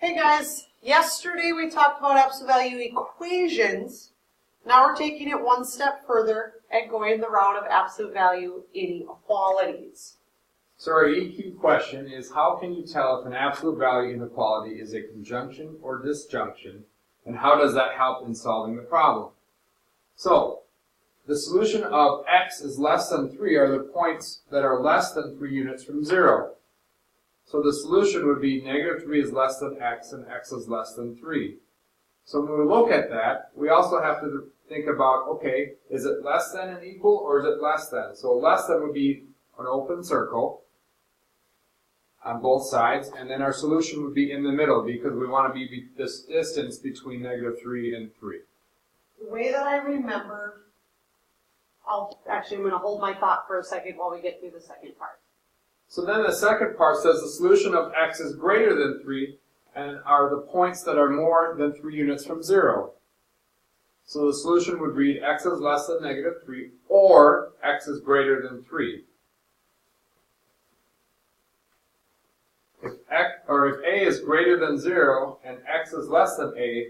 Hey guys, yesterday we talked about absolute value equations. Now we're taking it one step further and going the route of absolute value inequalities. So our EQ question is, how can you tell if an absolute value inequality is a conjunction or disjunction, and how does that help in solving the problem? So, the solution of x is less than 3 are the points that are less than 3 units from 0. So the solution would be negative 3 is less than x and x is less than 3. So when we look at that, we also have to think about, okay, is it less than and equal or is it less than? So less than would be an open circle on both sides, and then our solution would be in the middle because we want to be this distance between negative 3 and 3. The way that I remember, I'm going to hold my thought for a second while we get through the second part. So then the second part says the solution of x is greater than 3 and are the points that are more than 3 units from 0. So the solution would read x is less than negative 3 or x is greater than 3. If a is greater than 0 and x is less than a,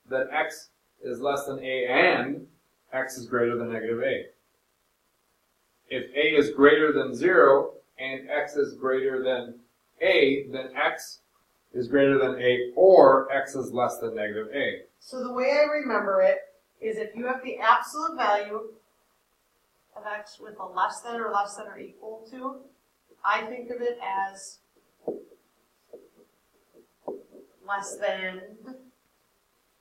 then x is less than a and x is greater than negative a. If a is greater than 0 and x is greater than a, then x is greater than a or x is less than negative a. So the way I remember it is if you have the absolute value of x with a less than or equal to, I think of it as less than,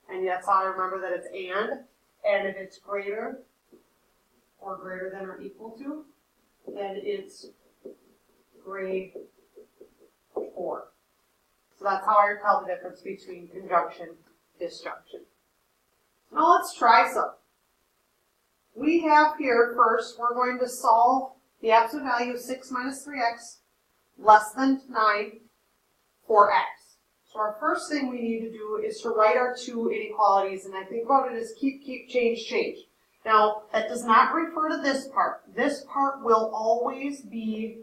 and that's how I remember that it's and if it's greater than or equal to, then it's grade 4. So that's how I tell the difference between conjunction and disjunction. Now let's try some. We have here first, we're going to solve the absolute value of 6 minus 3x less than 9 for x. So our first thing we need to do is to write our two inequalities, and I think about it as keep, change, change. Now, that does not refer to this part. This part will always be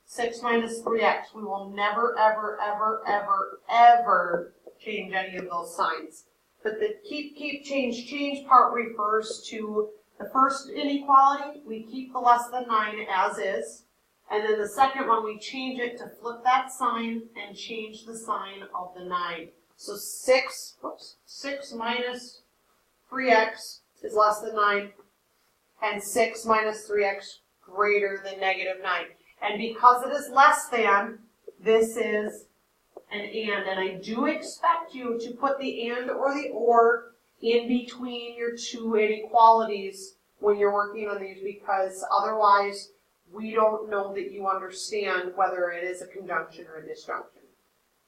6 minus 3x. We will never, ever, ever, ever, ever change any of those signs. But the keep, change, change part refers to the first inequality. We keep the less than 9 as is. And then the second one, we change it to flip that sign and change the sign of the 9. So 6 minus 3x is less than 9, and 6 minus 3x greater than negative 9. And because it is less than, this is an and I do expect you to put the and or the or in between your two inequalities when you're working on these, because otherwise we don't know that you understand whether it is a conjunction or a disjunction.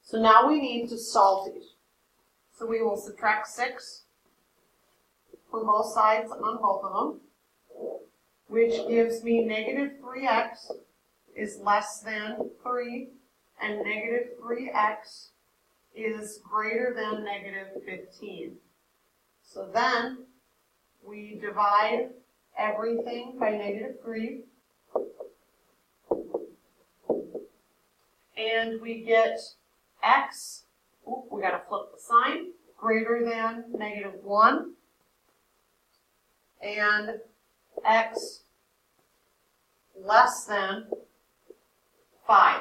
So now we need to solve these. So we will subtract 6 from both sides on both of them, which gives me negative 3x is less than 3, and negative 3x is greater than negative 15. So then we divide everything by negative 3, and we get x, we got to flip the sign, greater than negative 1, and x less than 5.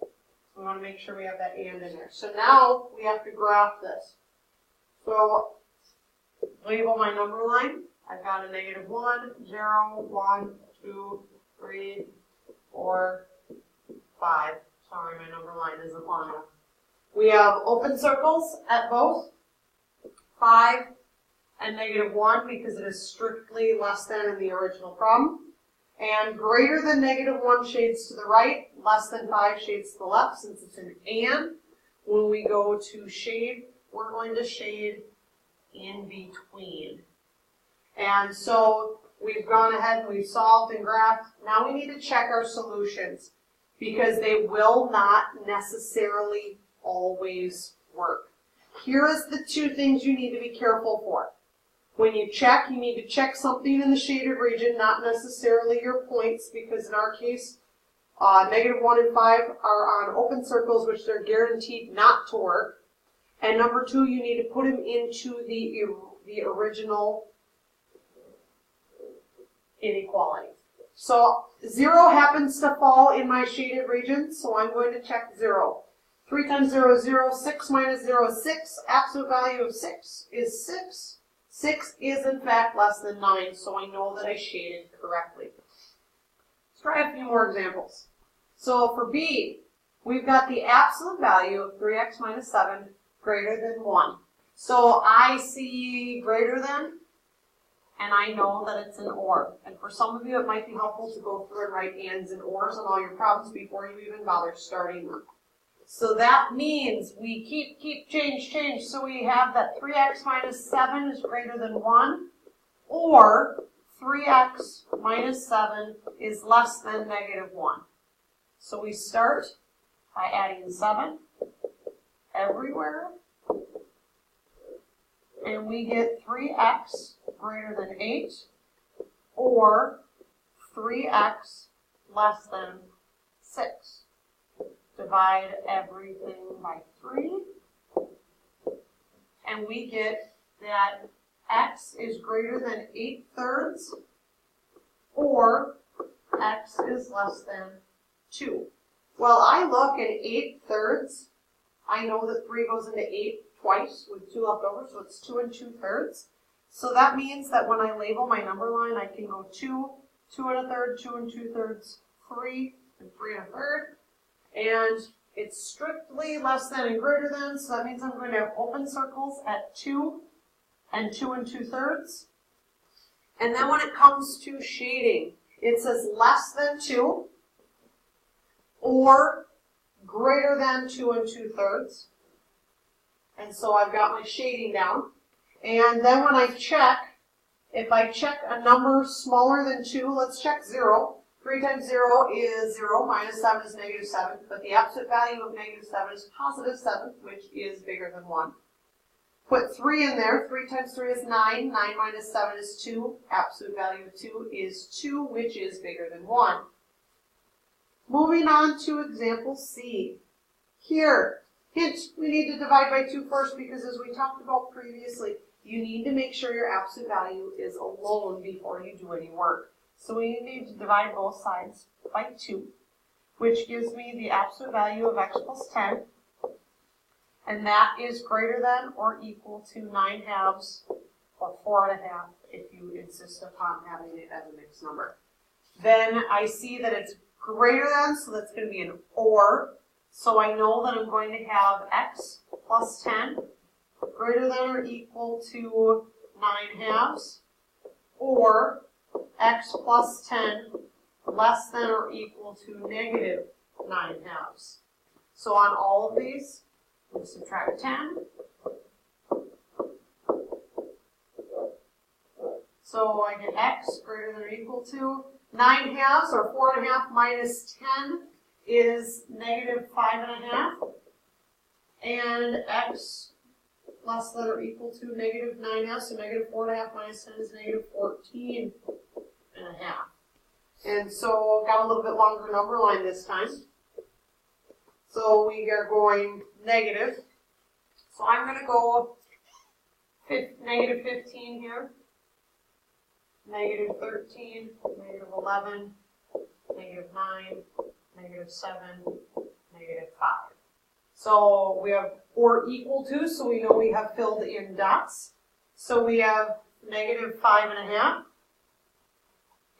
So we want to make sure we have that and in there. So now we have to graph this. So label my number line. I've got a negative 1, 0, 1, 2, 3, 4, 5. Sorry, my number line isn't long enough. We have open circles at both 5 and negative 1 because it is strictly less than in the original problem. And greater than negative 1 shades to the right, less than 5 shades to the left. Since it's an and, when we go to shade, we're going to shade in between. And so we've gone ahead and we've solved and graphed. Now we need to check our solutions because they will not necessarily always work. Here is the two things you need to be careful for. When you check, you need to check something in the shaded region, not necessarily your points, because in our case, Negative 1 and 5 are on open circles, which they're guaranteed not to work. And number 2, you need to put them into the original inequality. So 0 happens to fall in my shaded region, so I'm going to check 0. 3 times 0 is 0, 6 minus 0 is 6, absolute value of 6 is 6. 6 is in fact less than 9, so I know that I shaded correctly. Let's try a few more examples. So for B, we've got the absolute value of 3x minus 7 greater than 1. So I see greater than, and I know that it's an or. And for some of you, it might be helpful to go through and write ands and ors on all your problems before you even bother starting them. So that means we keep, change. So we have that 3x minus 7 is greater than 1, or 3x minus 7 is less than negative 1. So we start by adding 7 everywhere, and we get 3x greater than 8, or 3x less than 6. Divide everything by 3, and we get that x is greater than 8/3, or x is less than 2. Well, I look at 8/3. I know that 3 goes into 8 twice with 2 left over, so it's 2 2/3. So that means that when I label my number line, I can go 2, 2 1/3, 2 2/3, 3, and 3 1/3. And it's strictly less than and greater than, so that means I'm going to have open circles at 2 and 2 2/3. And then when it comes to shading, it says less than 2 or greater than 2 2/3. And so I've got my shading down. And then when I check, if I check a number smaller than 2, let's check 0. 3 times 0 is 0, minus 7 is negative 7, but the absolute value of negative 7 is positive 7, which is bigger than 1. Put 3 in there. 3 times 3 is 9. 9 minus 7 is 2. Absolute value of 2 is 2, which is bigger than 1. Moving on to example C. Here, hint, we need to divide by 2 first because as we talked about previously, you need to make sure your absolute value is alone before you do any work. So we need to divide both sides by 2, which gives me the absolute value of x plus 10. And that is greater than or equal to 9/2 or 4.5 if you insist upon having it as a mixed number. Then I see that it's greater than, so that's going to be an or. So I know that I'm going to have x plus 10 greater than or equal to 9/2, or x plus 10 less than or equal to negative 9/2. So on all of these, we subtract 10. So I get x greater than or equal to 9/2, or 4.5 minus 10 is negative 5.5. And x less than or equal to negative 9/2, so negative 4.5 minus 10 is negative 14.5. And so got a little bit longer number line this time. So we are going negative. So I'm going to go negative 15 here, negative 13, negative 11, negative 9, negative 7, negative 5. So we have or equal to, so we know we have filled in dots. So we have negative 5.5,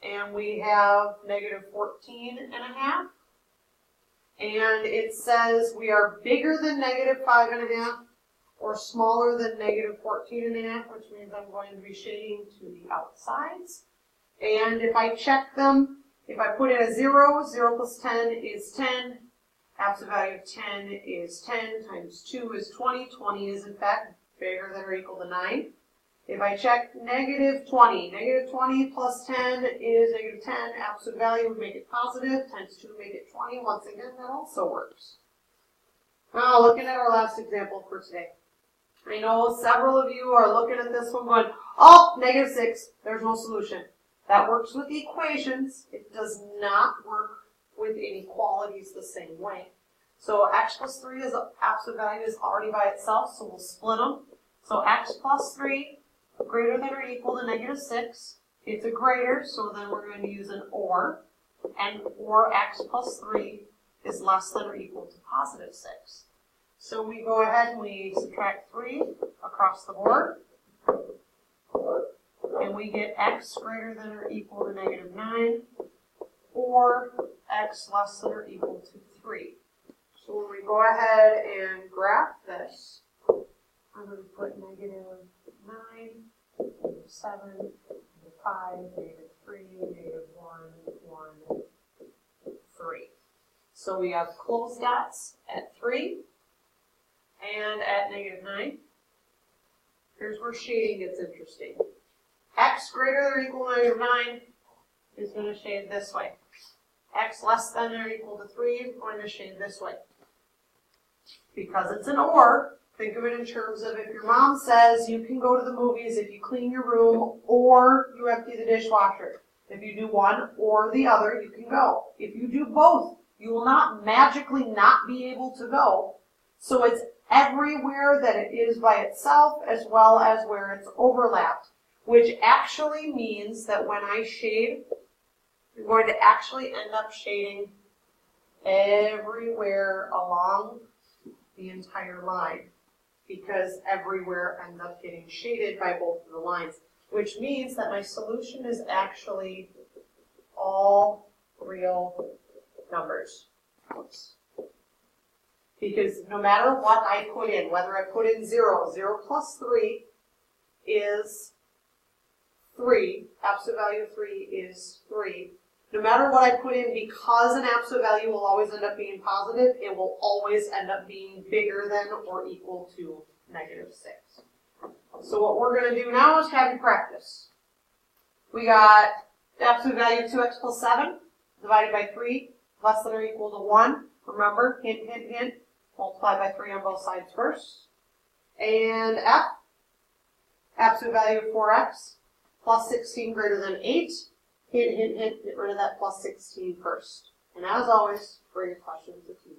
and we have negative 14.5. And it says we are bigger than negative 5.5 or smaller than negative 14.5, which means I'm going to be shading to the outsides. And if I check them, if I put in a 0, 0 plus 10 is 10. Absolute value of 10 is 10 times 2 is 20. 20 is in fact bigger than or equal to 9. If I check negative 20, negative 20 plus 10 is negative 10. Absolute value would make it positive. Times 2 would make it 20. Once again, that also works. Now, looking at our last example for today. I know several of you are looking at this one going, oh, negative 6, there's no solution. That works with the equations. It does not work with inequalities the same way. So x plus 3 is absolute value is already by itself, so we'll split them. So x plus 3 greater than or equal to negative 6. It's a greater, so then we're going to use an or. And or x plus 3 is less than or equal to positive 6. So we go ahead and we subtract 3 across the board. And we get x greater than or equal to negative 9, or x less than or equal to 3. So when we go ahead and graph this, I'm going to put negative 9, negative 7, negative 5, negative 3, negative 1, 1, 3. So we have closed dots at 3 and at negative 9. Here's where shading gets interesting. X greater than or equal to negative 9 is going to shade this way. X less than or equal to 3 is going to shade this way. Because it's an or, think of it in terms of if your mom says you can go to the movies if you clean your room or you empty the dishwasher. If you do one or the other, you can go. If you do both, you will not magically not be able to go. So it's everywhere that it is by itself as well as where it's overlapped, which actually means that when I shade, I'm going to actually end up shading everywhere along the entire line, because everywhere ends up getting shaded by both of the lines, which means that my solution is actually all real numbers. Because no matter what I put in, whether I put in 0, 0 plus 3 is 3, absolute value of 3 is 3. No matter what I put in, because an absolute value will always end up being positive, it will always end up being bigger than or equal to negative 6. So what we're going to do now is have you practice. We got the absolute value of 2x plus 7 divided by 3, less than or equal to 1. Remember, hint, hint, hint, multiply by 3 on both sides first. And f, absolute value of 4x plus 16 greater than 8. Hint, hint, hint, get rid of that plus 16 first. And as always, bring your questions if you